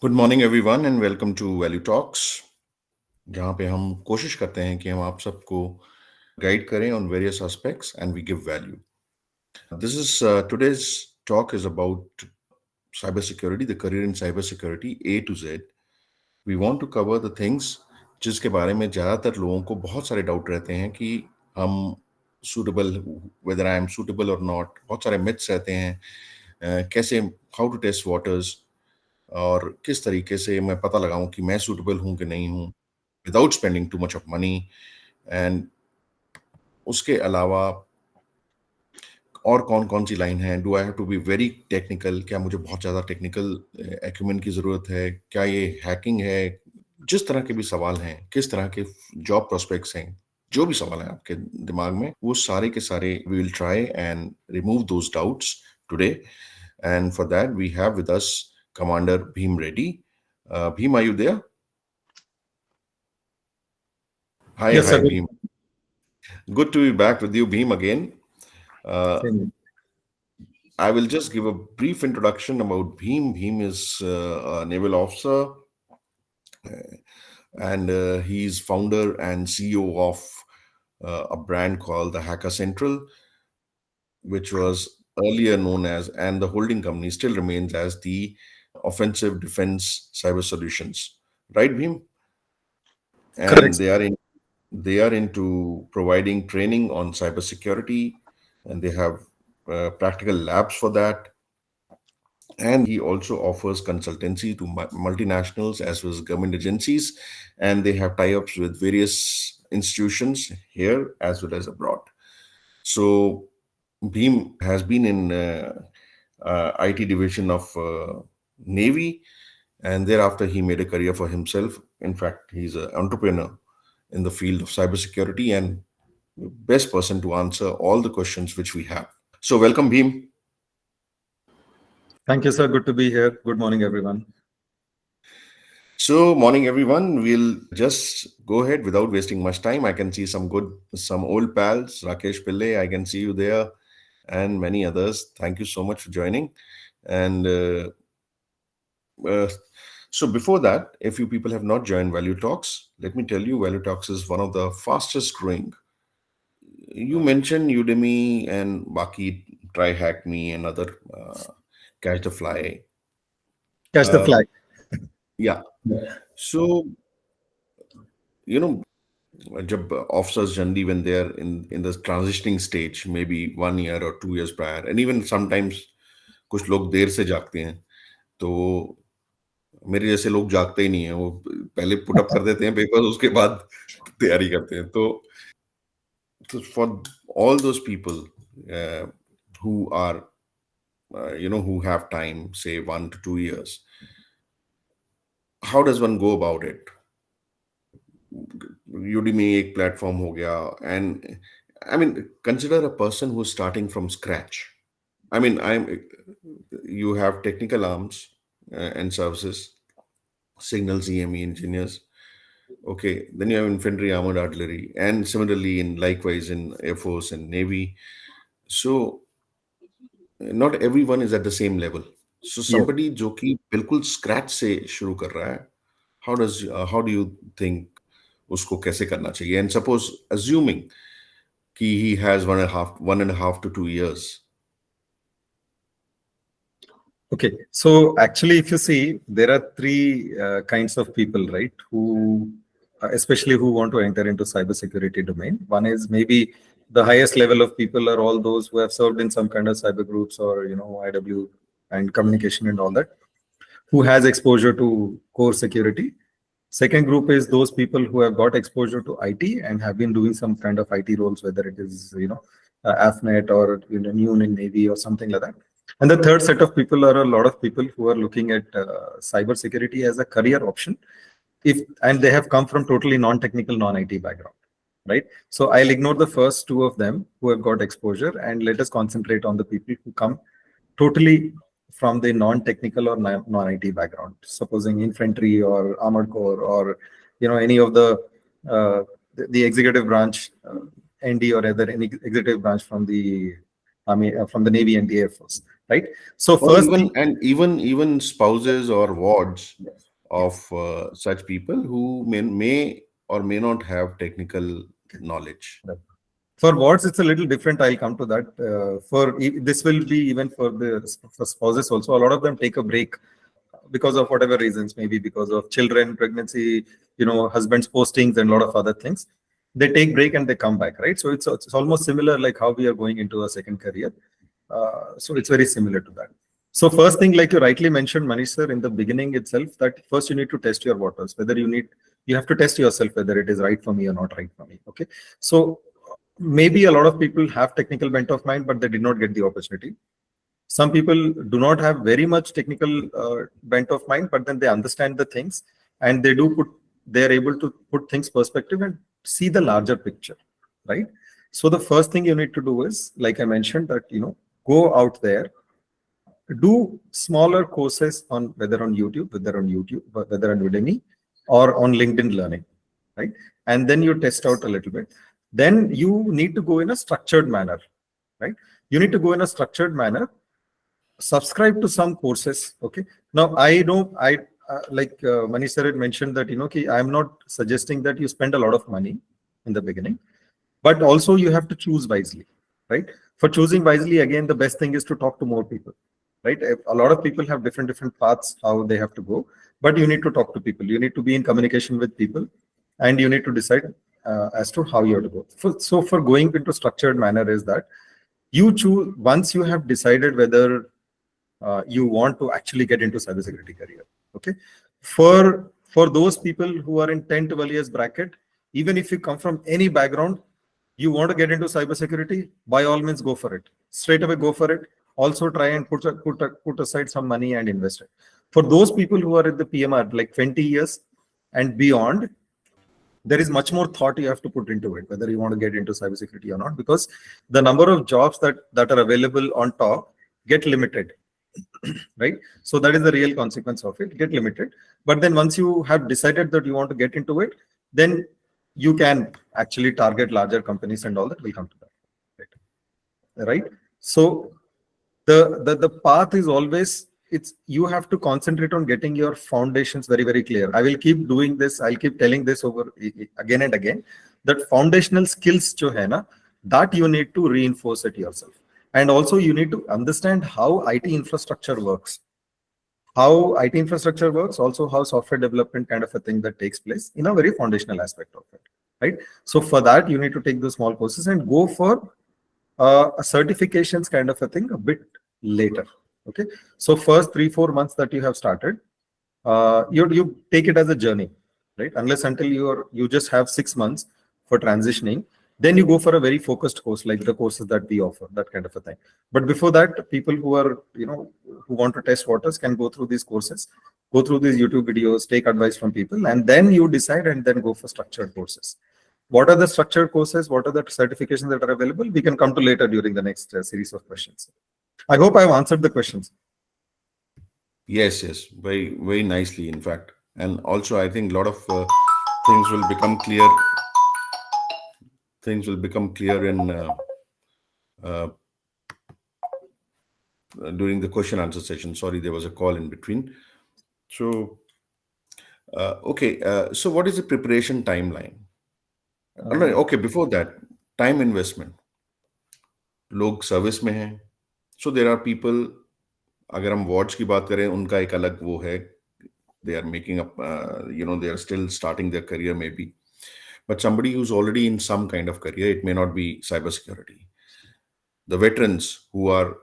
Good morning everyone and welcome to Value Talks, जहाँ पे हम कोशिश करते हैं कि हम आप सबको गाइड करें on various aspects and we give value. This is today's talk is about cyber security, the career in cyber security, A to Z. We want to cover the things जिसके बारे में ज़्यादातर लोगों को बहुत सारे डाउट रहते हैं कि हम suitable, whether I am suitable or not. बहुत सारे myths रहते हैं. कैसे, how to test waters, और किस तरीके से मैं पता लगाऊं कि मैं सूटेबल हूं कि नहीं हूं without spending too much of money. And उसके अलावा और कौन कौन सी लाइन है. Do I have to be very technical, क्या मुझे बहुत ज़्यादा टेक्निकल एक्यूमेंट की ज़रूरत है, क्या ये हैकिंग है. जिस तरह के भी सवाल हैं, किस तरह के जॉब प्रोस्पेक्ट्स हैं, जो भी सवाल है आपके दिमाग में, वो सारे के सारे we will try and remove those doubts today. And for that, we have with us Commander Bhim Reddy. Bhim, are you there? Hi, Yes, hi, sir. Bhim. Good to be back with you, Bhim, again. I will just give a brief introduction about Bhim. Bhim is a naval officer, and he's founder and CEO of a brand called the Hacker Central, which was earlier known as, and the holding company still remains as, the Offensive Defense Cyber Solutions. Right, Bhim? And Correct. they are into providing training on cybersecurity, and they have practical labs for that. And he also offers consultancy to multinationals as well as government agencies, and they have tie-ups with various institutions here as well as abroad. So Bhim has been in IT division of Navy, and thereafter he made a career for himself. In fact, he's an entrepreneur in the field of cybersecurity and best person to answer all the questions which we have. So welcome, Bhim. Thank you, sir. Good to be here. Good morning, everyone. So morning, everyone. We'll just go ahead without wasting much time. I can see some old pals. Rakesh Pillai, I can see you there, and many others. Thank you so much for joining. And so before that, if you people have not joined Value Talks, let me tell you, Value Talks is one of the fastest growing. You mentioned Udemy and Baki, Try Hack Me, and other Catch the Fly. Catch the flag. Yeah. So, जब officers generally, when they are in the transitioning stage, maybe 1 year or 2 years prior, and even sometimes कुछ लोग देर से जागते हैं, तो मेरे जैसे लोग जागते ही नहीं है. वो पहले पुट अप कर देते हैं पेपर्स, उसके बाद तैयारी करते हैं. तो for all those people who are who have time, say 1 to 2 years, how does one go about it? Udemy एक platform हो गया, and I mean, consider a person who's starting from scratch. I mean, you have technical arms and services, signal CME engineers. Okay, then you have infantry, armored artillery, and similarly likewise in Air Force and Navy. So not everyone is at the same level. So Yes. somebody जो कि बिल्कुल scratch से शुरू कर रहा है, how do you think उसको कैसे करना चाहिए? And suppose assuming कि he has 1.5 to 2 years. Okay. So actually, if you see, there are three kinds of people, right? Who, especially who want to enter into cybersecurity domain. One is maybe the highest level of people are all those who have served in some kind of cyber groups or IW and communication and all that, who has exposure to core security. Second group is those people who have got exposure to IT and have been doing some kind of IT roles, whether it is AFNet or Noon in Navy or something like that. And the third set of people are a lot of people who are looking at cyber security as a career option, and they have come from totally non-technical, non-IT background, right? So I'll ignore the first two of them who have got exposure, and let us concentrate on the people who come totally from the non-technical or non-IT background, supposing infantry or armored corps or any of the executive branch, ND or other any executive branch from the Army, from the Navy and the Air Force. right? So Or first thing, even spouses or wards of such people who may or may not have technical knowledge. for wards, it's a little different. I'll come to that. This will be even for spouses also. A lot of them take a break because of whatever reasons, maybe because of children, pregnancy, husbands postings and a lot of other things. They take break and they come back, right? So it's almost similar like how we are going into a second career. So it's very similar to that. So first thing, like you rightly mentioned, Manish sir, in the beginning itself, that first you need to test your waters, whether you have to test yourself whether it is right for me or not right for me. Okay. So maybe a lot of people have technical bent of mind, but they did not get the opportunity. Some people do not have very much technical bent of mind, but then they understand the things and they're able to put things perspective and see the larger picture, right? So the first thing you need to do is, like I mentioned, that, go out there, do smaller courses on whether on YouTube, whether on Udemy or on LinkedIn Learning, right? And then you test out a little bit. Then you need to go in a structured manner, right? You need to go in a structured manner, subscribe to some courses. Okay. Now I know like Manish sir had mentioned that, I'm not suggesting that you spend a lot of money in the beginning, but also you have to choose wisely, right? For choosing wisely, again, the best thing is to talk to more people, right? A lot of people have different paths how they have to go, but you need to talk to people. You need to be in communication with people, and you need to decide as to how you have to go. So for going into structured manner is that you choose once you have decided whether you want to actually get into cybersecurity career. Okay, for those people who are in 10 to 12 years bracket, even if you come from any background, you want to get into cybersecurity, by all means go for it. Straight away go for it. Also try and put aside some money and invest it. For those people who are at the PMR like 20 years and beyond, there is much more thought you have to put into it, whether you want to get into cybersecurity or not, because the number of jobs that are available on top get limited, right? So that is the real consequence of it, get limited. But then once you have decided that you want to get into it, then you can actually target larger companies and all that. Will come to that, right? So the path is always, you have to concentrate on getting your foundations very clear. I will keep doing this, I'll keep telling this over again and again, that foundational skills jo hai na, that you need to reinforce it yourself. And also you need to understand how IT infrastructure works, also how software development kind of a thing that takes place in a very foundational aspect of it, right? So for that, you need to take those small courses and go for a certifications kind of a thing a bit later. Okay, so first 3-4 months that you have started, you take it as a journey, right? Unless until you just have 6 months for transitioning, then you go for a very focused course like the courses that we offer, that kind of a thing. But before that, people who are who want to test waters can go through these courses, go through these YouTube videos, take advice from people, and then you decide and then go for structured courses. What are the structured courses? What are the certifications that are available? We can come to later during the next series of questions. I hope I have answered the questions. Yes, very nicely, in fact. And also, I think a lot of things will become clear. Things will become clear in uh, during the question answer session. Sorry, there was a call in between. So, okay. So, what is the preparation timeline? Okay, before that, time investment. लोग service में हैं, so there are people. अगर हम wards की बात करें, उनका एक अलग वो है. They are making up, they are still starting their career maybe. But somebody who's already in some kind of career, it may not be cybersecurity. The veterans who are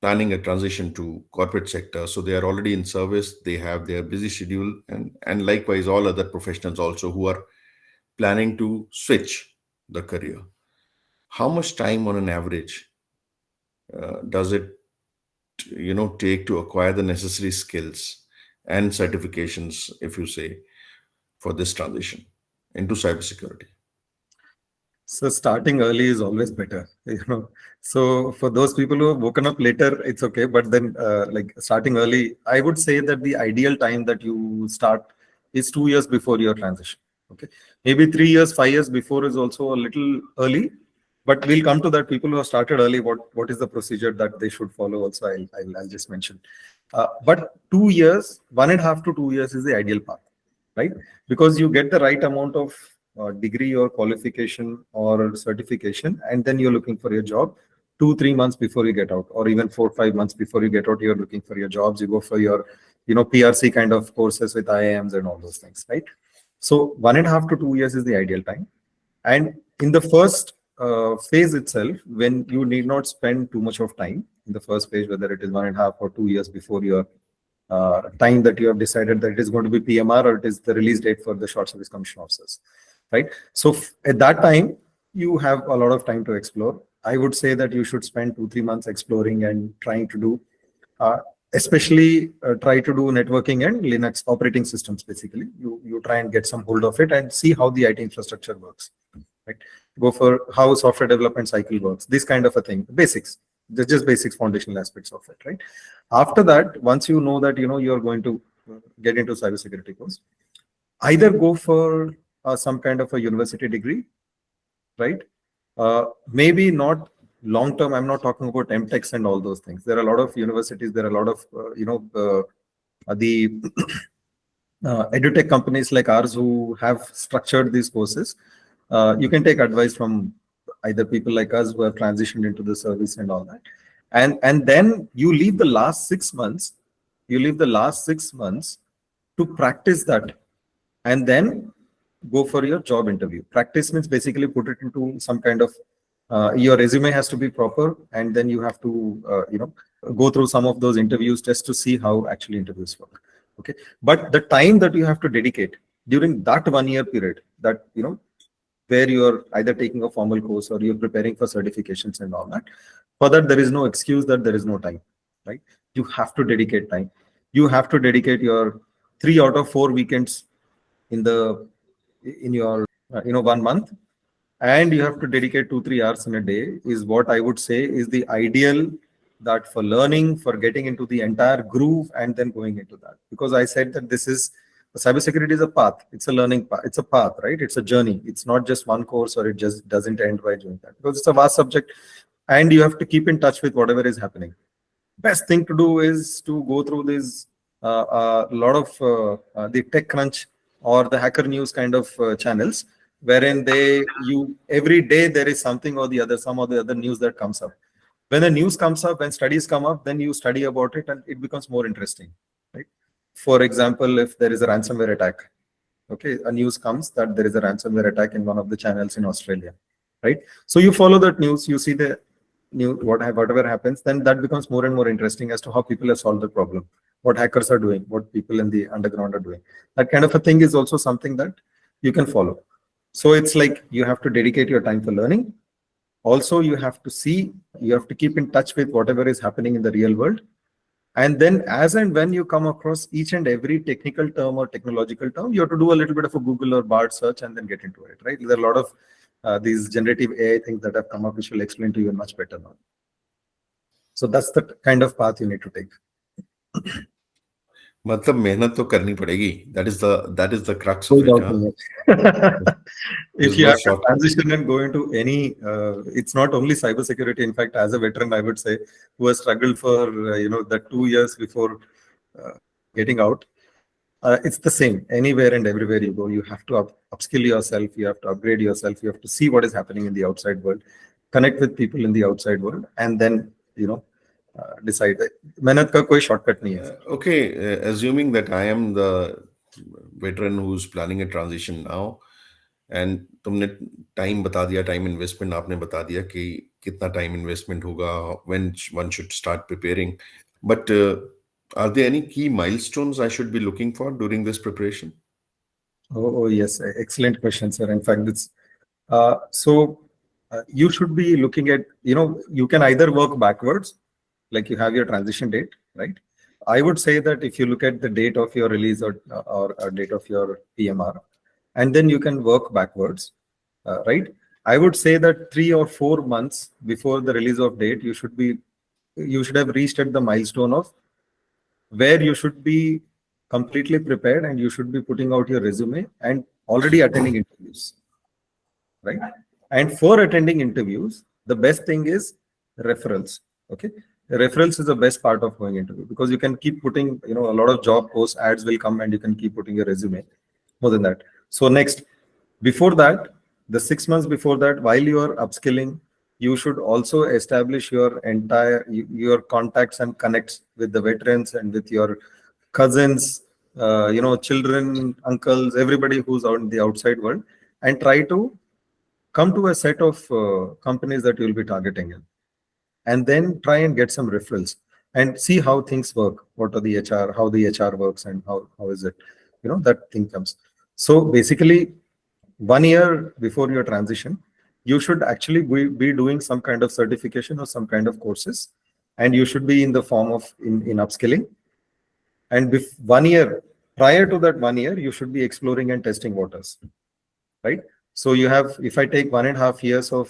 planning a transition to corporate sector, so they are already in service, they have their busy schedule, and likewise all other professionals also who are planning to switch the career. How much time on an average does it take to acquire the necessary skills and certifications, if you say, for this transition into cybersecurity? So starting early is always better, So for those people who have woken up later, it's okay. But then like starting early, I would say that the ideal time that you start is 2 years before your transition. Okay. Maybe 3 years, 5 years before is also a little early. But we'll come to that. People who have started early, what is the procedure that they should follow? Also, I'll just mention. But 2 years, 1.5 to 2 years is the ideal path, right? Because you get the right amount of degree or qualification or certification, and then you're looking for your job 2-3 months before you get out, or even 4-5 months before you get out. You're looking for your jobs. You go for your, PRC kind of courses with IIMs and all those things, right? So 1.5 to 2 years is the ideal time. And in the first phase itself, when you need not spend too much of time in the first phase, whether it is 1.5 or 2 years before your time that you have decided that it is going to be PMR or it is the release date for the short service commission officers, right? So at that time, you have a lot of time to explore. I would say that you should spend 2-3 months exploring and trying to do, especially try to do networking and Linux operating systems. Basically, you try and get some hold of it and see how the IT infrastructure works, right? Go for how software development cycle works, this kind of a thing, basics, just basics, foundational aspects of it, right? After that, once you know that you're going to get into cybersecurity course, either go for some kind of a university degree, right? Maybe not long term. I'm not talking about MTechs and all those things. There are a lot of universities. There are a lot of the edutech companies like ours who have structured these courses. You can take advice from either people like us who have transitioned into the service and all that, and then you leave the last 6 months. You leave the last 6 months to practice that, and then go for your job interview. Practice means basically put it into some kind of your resume has to be proper, and then you have to go through some of those interviews just to see how actually interviews work. Okay, but the time that you have to dedicate during that 1 year period, that where you're either taking a formal course or you're preparing for certifications and all that, for that there is no excuse that there is no time, right? You have to dedicate time. You have to dedicate your 3 out of 4 weekends in your 1 month, and you have to dedicate 2-3 hours in a day, is what I would say is the ideal, that for learning, for getting into the entire groove and then going into that. Because I said that this is cybersecurity is a path. It's a learning path. It's a path, right? It's a journey. It's not just one course, or it just doesn't end by doing that, because it's a vast subject and you have to keep in touch with whatever is happening. Best thing to do is to go through this a lot of the TechCrunch or the Hacker News kind of channels, wherein every day there is something or the other, some or the other news that comes up. When the news comes up, when studies come up, then you study about it and it becomes more interesting, right? For example, if there is a ransomware attack, okay, a news comes that there is a ransomware attack in one of the channels in Australia, right? So you follow that news, you see the news, whatever happens, then that becomes more and more interesting as to how people have solved the problem, what hackers are doing, what people in the underground are doing. That kind of a thing is also something that you can follow. So it's like you have to dedicate your time for learning. Also, you have to keep in touch with whatever is happening in the real world. And then as and when you come across each and every technical term or technological term, you have to do a little bit of a Google or Bard search and then get into it, right? There are a lot of these generative AI things that have come up, which will explain to you much better now. So that's the kind of path you need to take. मतलब मेहनत तो करनी पड़ेगी. That is the crux of it. If you have to transition and go into any, it's not only cybersecurity. In fact, as a veteran, I would say, who has struggled for the 2 years before getting out, it's the same. Anywhere and everywhere you go, you have to upskill yourself. You have to upgrade yourself. You have to see what is happening in the outside world, connect with people in the outside world, and then decide. मेहनत का कोई shortcut नहीं है. Okay, assuming that I am the veteran who's planning a transition now, and तुमने time बता दिया, time investment आपने बता दिया कि कितना time investment होगा, when one should start preparing. But are there any key milestones I should be looking for during this preparation? Oh yes, excellent question, sir. In fact, it's you should be looking at, you can either work backwards, like you have your transition date, right? I would say that if you look at the date of your release or date of your PMR, and then you can work backwards, right? I would say that 3 or 4 months before the release of date, you should have reached at the milestone of where you should be completely prepared and you should be putting out your resume and already attending interviews, right? And for attending interviews, the best thing is referrals. Okay, referrals is the best part of going interview, because you can keep putting, a lot of job posts, ads will come, and you can keep putting your resume. More than that. So next, before that, the 6 months before that, while you are upskilling, you should also establish your contacts and connects with the veterans and with your cousins, children, uncles, everybody who's out in the outside world, and try to come to a set of companies that you'll be targeting in, and then try and get some referrals and see how things work. What are the HR, how the HR works, and how is it, that thing comes. So basically, 1 year before your transition, you should actually be doing some kind of certification or some kind of courses, and you should be in the form of in upskilling. And 1 year prior to that 1 year, you should be exploring and testing waters, right? So you have, if I take 1.5 years of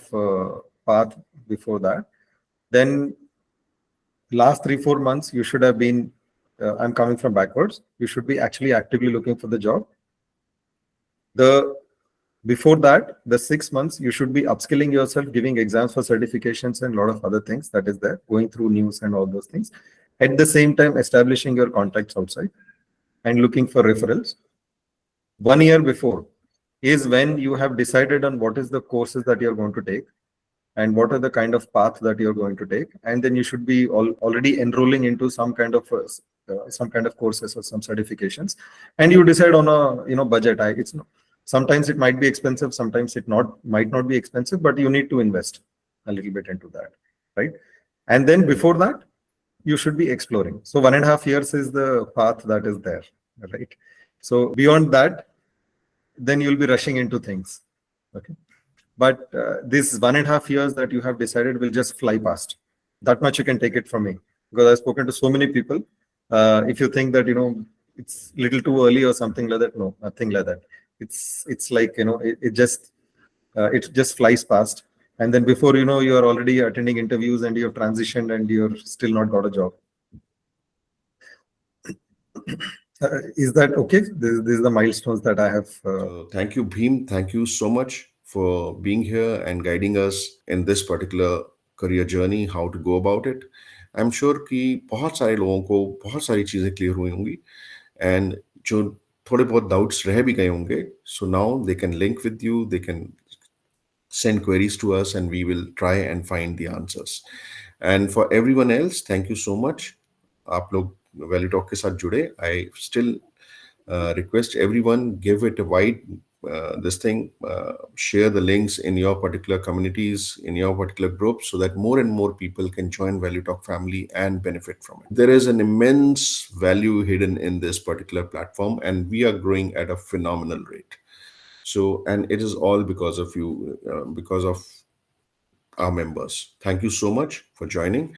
path before that, then last 3-4 months you should have been, I'm coming from backwards, you should be actually actively looking for the job. Before that, the 6 months, you should be upskilling yourself, giving exams for certifications and a lot of other things that is there, going through news and all those things. At the same time, establishing your contacts outside and looking for referrals. 1 year before is when you have decided on what is the courses that you're going to take and what are the kind of path that you're going to take. And then you should be already enrolling into some kind of courses or some certifications. And you decide on a budget. Sometimes it might be expensive, sometimes it might not be expensive, but you need to invest a little bit into that, right? And then before that, you should be exploring. So 1.5 years is the path that is there, right? So beyond that, then you'll be rushing into things, okay? But this 1.5 years that you have decided will just fly past. That much you can take it from me, because I've spoken to so many people. If you think that, it's little too early or something like that, no, nothing like that. It's like, it just flies past. And then before you know, you're already attending interviews and you've transitioned and you're still not got a job. Is that okay? This is the milestones that I have. Thank you, Bhim. Thank you so much for being here and guiding us in this particular career journey, how to go about it. I'm sure कि बहुत सारे लोगों को बहुत सारी चीज़ें clear हुई होंगी, and जो थोड़े बहुत doubts रह भी गए होंगे, so now they can link with you, they can send queries to us, and we will try and find the answers. And for everyone else, thank you so much. आप लोग Value Talk के साथ जुड़े. I still request everyone, give it a wide share the links in your particular communities, in your particular groups, so that more and more people can join Value Talk family and benefit from it. There is an immense value hidden in this particular platform, and we are growing at a phenomenal rate. So, and it is all because of you, because of our members. Thank you so much for joining.